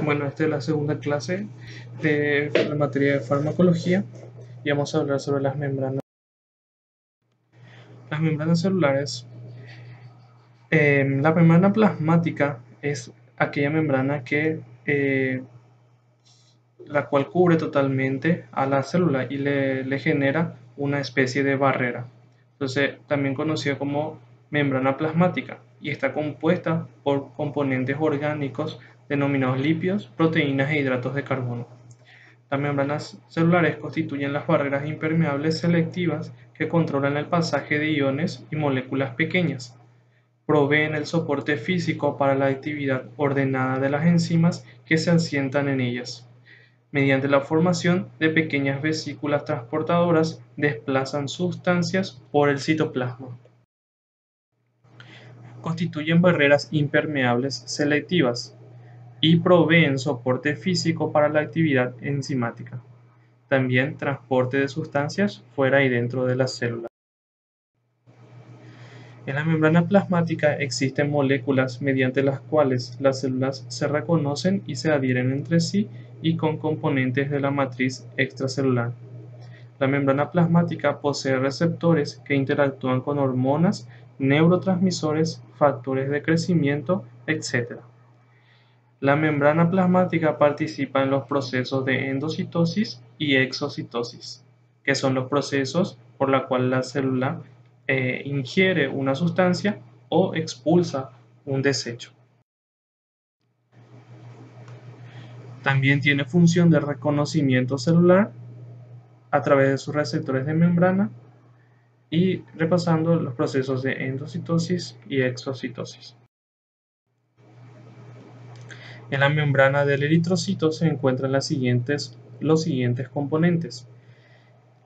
Bueno, esta es la segunda clase de la materia de farmacología y vamos a hablar sobre las membranas. Las membranas celulares. La membrana plasmática es aquella membrana la cual cubre totalmente a la célula y le genera una especie de barrera. Entonces, también conocida como membrana plasmática, y está compuesta por componentes orgánicos denominados lípidos, proteínas e hidratos de carbono. Las membranas celulares constituyen las barreras impermeables selectivas que controlan el pasaje de iones y moléculas pequeñas. Proveen el soporte físico para la actividad ordenada de las enzimas que se asientan en ellas. Mediante la formación de pequeñas vesículas transportadoras, desplazan sustancias por el citoplasma. Constituyen barreras impermeables selectivas y proveen soporte físico para la actividad enzimática. También transporte de sustancias fuera y dentro de la célula. En la membrana plasmática existen moléculas mediante las cuales las células se reconocen y se adhieren entre sí y con componentes de la matriz extracelular. La membrana plasmática posee receptores que interactúan con hormonas, neurotransmisores, factores de crecimiento, etc. La membrana plasmática participa en los procesos de endocitosis y exocitosis, que son los procesos por los cuales la célula ingiere una sustancia o expulsa un desecho. También tiene función de reconocimiento celular a través de sus receptores de membrana y repasando los procesos de endocitosis y exocitosis. En la membrana del eritrocito se encuentran los siguientes componentes.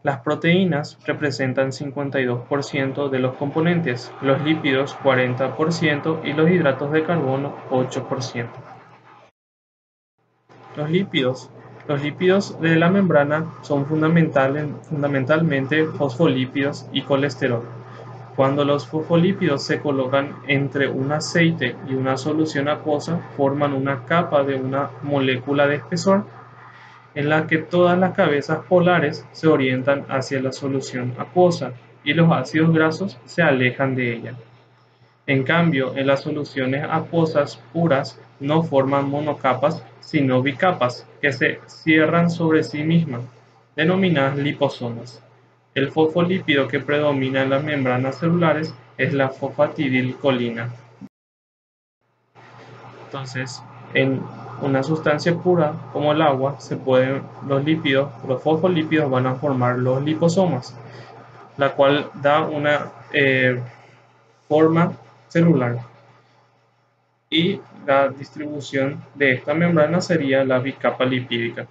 Las proteínas representan 52% de los componentes, los lípidos 40% y los hidratos de carbono 8%. Los lípidos de la membrana son fundamentalmente fosfolípidos y colesterol. Cuando los fosfolípidos se colocan entre un aceite y una solución acuosa, forman una capa de una molécula de espesor en la que todas las cabezas polares se orientan hacia la solución acuosa y los ácidos grasos se alejan de ella. En cambio, en las soluciones acuosas puras no forman monocapas, sino bicapas, que se cierran sobre sí mismas, denominadas liposomas. El fosfolípido que predomina en las membranas celulares es la fosfatidilcolina. Entonces, en una sustancia pura como el agua, los fosfolípidos van a formar los liposomas, la cual da una forma celular. Y la distribución de esta membrana sería la bicapa lipídica.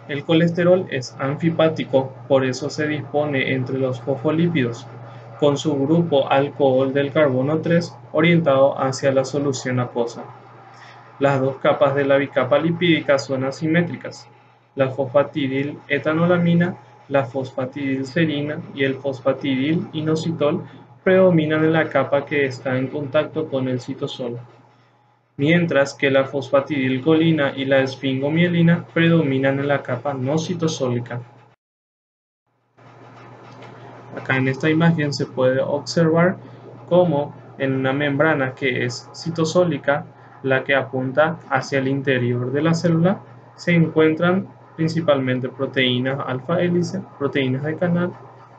El colesterol es anfipático, por eso se dispone entre los fosfolípidos, con su grupo alcohol del carbono 3 orientado hacia la solución acuosa. Las dos capas de la bicapa lipídica son asimétricas. La fosfatidil-etanolamina, la fosfatidilserina y el fosfatidil-inositol predominan en la capa que está en contacto con el citosol, mientras que la fosfatidilcolina y la esfingomielina predominan en la capa no citosólica. Acá en esta imagen se puede observar cómo en una membrana que es citosólica, la que apunta hacia el interior de la célula, se encuentran principalmente proteínas alfa hélice, proteínas de canal,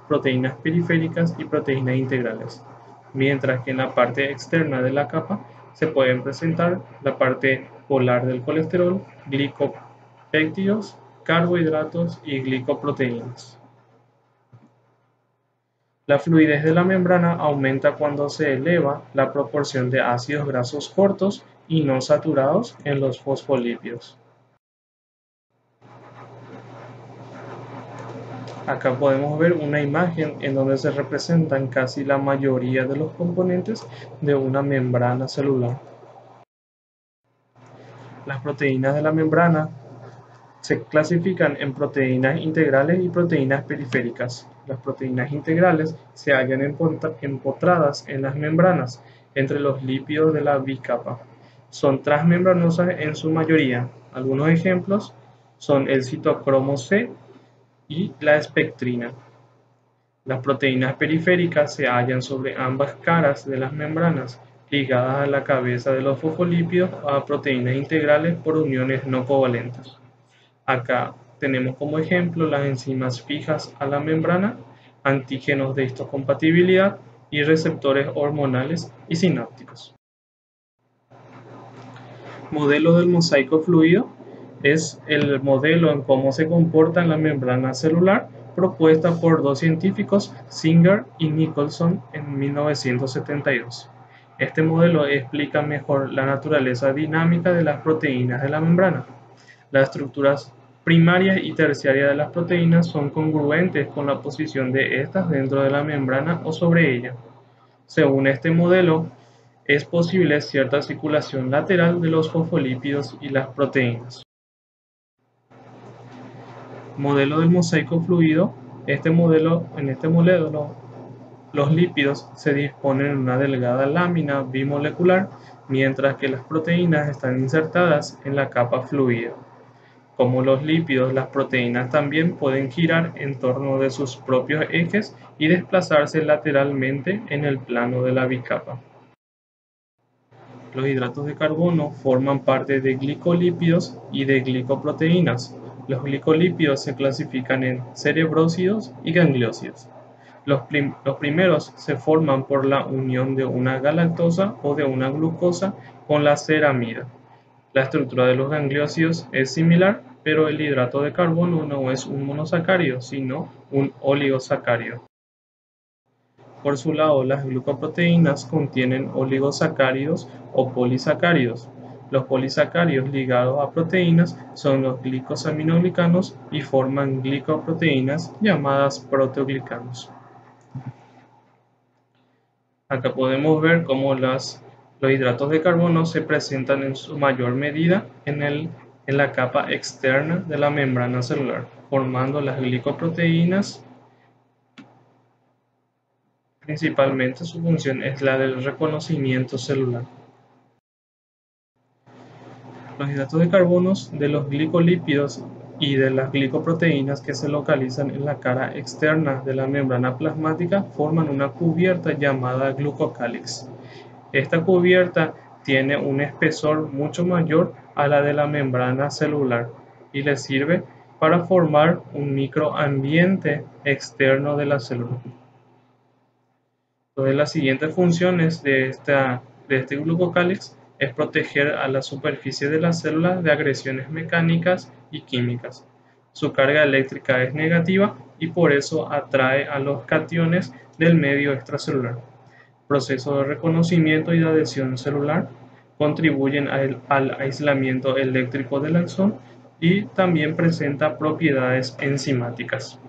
proteínas periféricas y proteínas integrales, mientras que en la parte externa de la capa se pueden presentar la parte polar del colesterol, glicopéptidos, carbohidratos y glicoproteínas. La fluidez de la membrana aumenta cuando se eleva la proporción de ácidos grasos cortos y no saturados en los fosfolípidos. Acá podemos ver una imagen en donde se representan casi la mayoría de los componentes de una membrana celular. Las proteínas de la membrana se clasifican en proteínas integrales y proteínas periféricas. Las proteínas integrales se hallan empotradas en las membranas entre los lípidos de la bicapa. son transmembranosas en su mayoría. Algunos ejemplos son el citocromo C y la espectrina. Las proteínas periféricas se hallan sobre ambas caras de las membranas, ligadas a la cabeza de los fosfolípidos o a proteínas integrales por uniones no covalentes. Acá tenemos como ejemplo las enzimas fijas a la membrana, antígenos de histocompatibilidad y receptores hormonales y sinápticos. Modelo del mosaico fluido es el modelo en cómo se comporta la membrana celular propuesta por dos científicos, Singer y Nicholson, en 1972. Este modelo explica mejor la naturaleza dinámica de las proteínas de la membrana. Las estructuras primarias y terciarias de las proteínas son congruentes con la posición de estas dentro de la membrana o sobre ella. Según este modelo, es posible cierta circulación lateral de los fosfolípidos y las proteínas. Modelo del mosaico fluido. En este modelo los lípidos se disponen en una delgada lámina bimolecular, mientras que las proteínas están insertadas en la capa fluida. Como los lípidos, las proteínas también pueden girar en torno de sus propios ejes y desplazarse lateralmente en el plano de la bicapa. Los hidratos de carbono forman parte de glicolípidos y de glicoproteínas. Los glicolípidos se clasifican en cerebrósidos y gangliósidos. Los primeros se forman por la unión de una galactosa o de una glucosa con la ceramida. La estructura de los gangliósidos es similar, pero el hidrato de carbono no es un monosacárido, sino un oligosacárido. Por su lado, las glucoproteínas contienen oligosacáridos o polisacáridos. Los polisacáridos ligados a proteínas son los glicosaminoglicanos y forman glicoproteínas llamadas proteoglicanos. Acá podemos ver cómo los hidratos de carbono se presentan en su mayor medida en la capa externa de la membrana celular, formando las glicoproteínas. Principalmente su función es la del reconocimiento celular. Los hidratos de carbono de los glicolípidos y de las glicoproteínas que se localizan en la cara externa de la membrana plasmática forman una cubierta llamada glucocálix. Esta cubierta tiene un espesor mucho mayor a la de la membrana celular y le sirve para formar un microambiente externo de la célula. Entonces, las siguientes funciones de este glucocálix es proteger a la superficie de la célula de agresiones mecánicas y químicas. Su carga eléctrica es negativa y por eso atrae a los cationes del medio extracelular. Proceso de reconocimiento y de adhesión celular contribuyen al aislamiento eléctrico del axón y también presenta propiedades enzimáticas.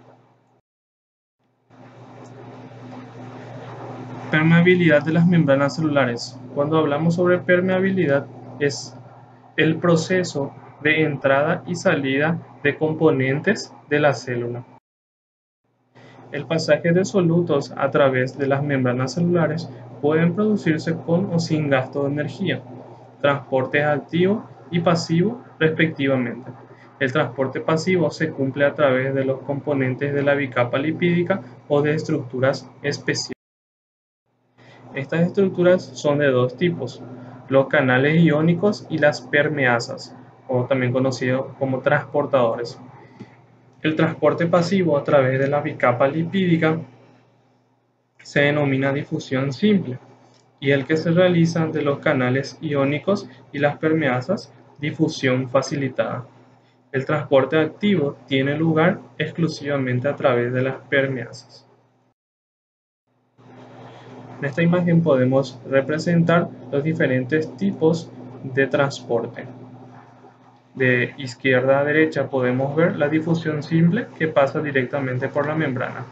Permeabilidad de las membranas celulares. Cuando hablamos sobre permeabilidad es el proceso de entrada y salida de componentes de la célula. El pasaje de solutos a través de las membranas celulares pueden producirse con o sin gasto de energía, transporte activo y pasivo respectivamente. El transporte pasivo se cumple a través de los componentes de la bicapa lipídica o de estructuras especiales. Estas estructuras son de dos tipos, los canales iónicos y las permeasas, o también conocidos como transportadores. El transporte pasivo a través de la bicapa lipídica se denomina difusión simple, y el que se realiza de los canales iónicos y las permeasas, difusión facilitada. El transporte activo tiene lugar exclusivamente a través de las permeasas. En esta imagen podemos representar los diferentes tipos de transporte. De izquierda a derecha podemos ver la difusión simple que pasa directamente por la membrana.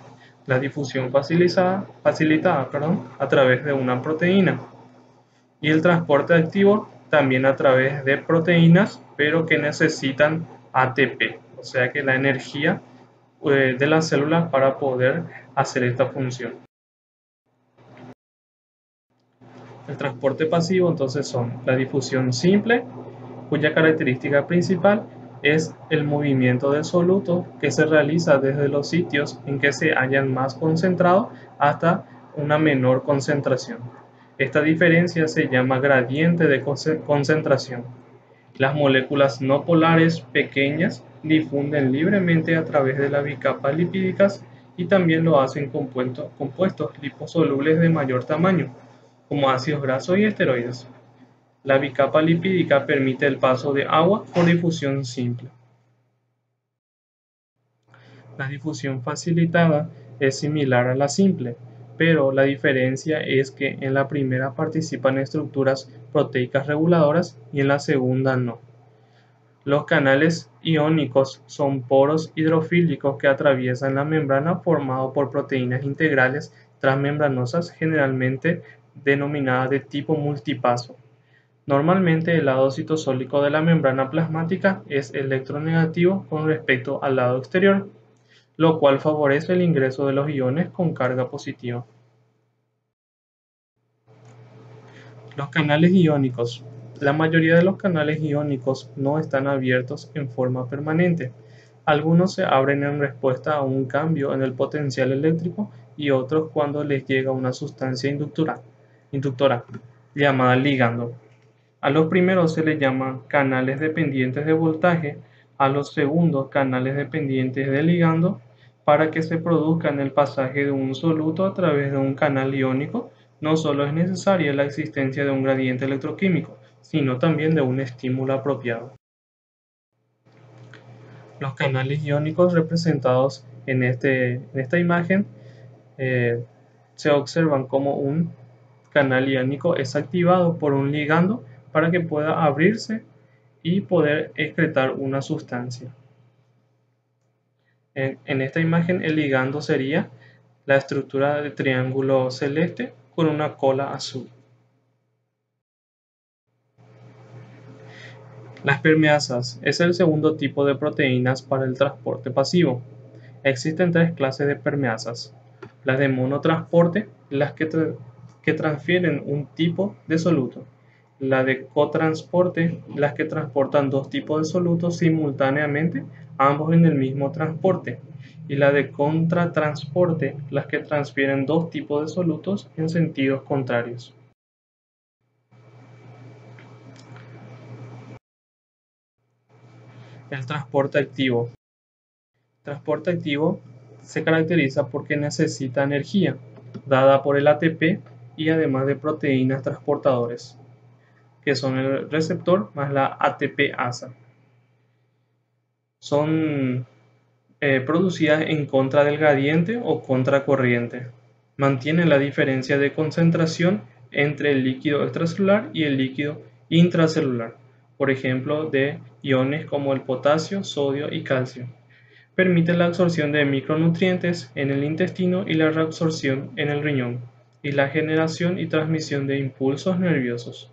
La difusión facilitada a través de una proteína. Y el transporte activo también a través de proteínas, pero que necesitan ATP, o sea que la energía de la célula para poder hacer esta función. El transporte pasivo entonces son la difusión simple, cuya característica principal es el movimiento del soluto que se realiza desde los sitios en que se hallan más concentrados hasta una menor concentración. Esta diferencia se llama gradiente de concentración. Las moléculas no polares pequeñas difunden libremente a través de las bicapas lipídicas y también lo hacen compuestos liposolubles de mayor tamaño, como ácidos grasos y esteroides. La bicapa lipídica permite el paso de agua por difusión simple. La difusión facilitada es similar a la simple, pero la diferencia es que en la primera participan estructuras proteicas reguladoras y en la segunda no. Los canales iónicos son poros hidrofílicos que atraviesan la membrana formados por proteínas integrales transmembranosas generalmente denominadas de tipo multipaso. Normalmente el lado citosólico de la membrana plasmática es electronegativo con respecto al lado exterior, lo cual favorece el ingreso de los iones con carga positiva. Los canales iónicos. La mayoría de los canales iónicos no están abiertos en forma permanente. Algunos se abren en respuesta a un cambio en el potencial eléctrico y otros cuando les llega una sustancia inductora llamada ligando. A los primeros se les llama canales dependientes de voltaje, a los segundos canales dependientes de ligando. Para que se produzca el pasaje de un soluto a través de un canal iónico, no solo es necesaria la existencia de un gradiente electroquímico, sino también de un estímulo apropiado. Los canales iónicos representados en esta imagen se observan como un canal iónico es activado por un ligando para que pueda abrirse y poder excretar una sustancia. En esta imagen el ligando sería la estructura de triángulo celeste con una cola azul. Las permeasas es el segundo tipo de proteínas para el transporte pasivo. Existen tres clases de permeasas: las de monotransporte, las que transfieren un tipo de soluto; la de cotransporte, las que transportan dos tipos de solutos simultáneamente, ambos en el mismo transporte; y la de contratransporte, las que transfieren dos tipos de solutos en sentidos contrarios. El transporte activo. El transporte activo se caracteriza porque necesita energía, dada por el ATP y además de proteínas transportadores, que son el receptor más la ATPasa. Son producidas en contra del gradiente o contracorriente. Mantienen la diferencia de concentración entre el líquido extracelular y el líquido intracelular, por ejemplo, de iones como el potasio, sodio y calcio. Permite la absorción de micronutrientes en el intestino y la reabsorción en el riñón, y la generación y transmisión de impulsos nerviosos.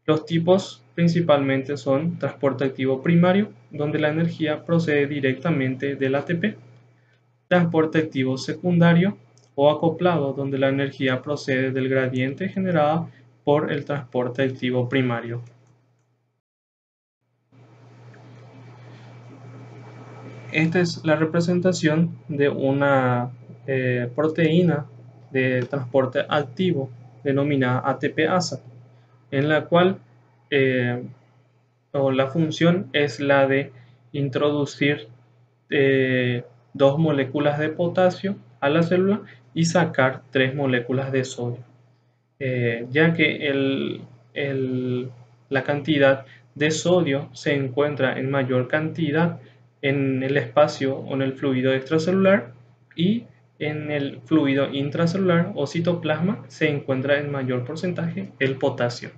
Los tipos principalmente son transporte activo primario, donde la energía procede directamente del ATP; transporte activo secundario o acoplado, donde la energía procede del gradiente generado por el transporte activo primario. Esta es la representación de una proteína de transporte activo denominada ATPasa, en la cual la función es la de introducir dos moléculas de potasio a la célula y sacar 3 moléculas de sodio, ya que la cantidad de sodio se encuentra en mayor cantidad en el espacio o en el fluido extracelular, y en el fluido intracelular o citoplasma se encuentra en mayor porcentaje el potasio.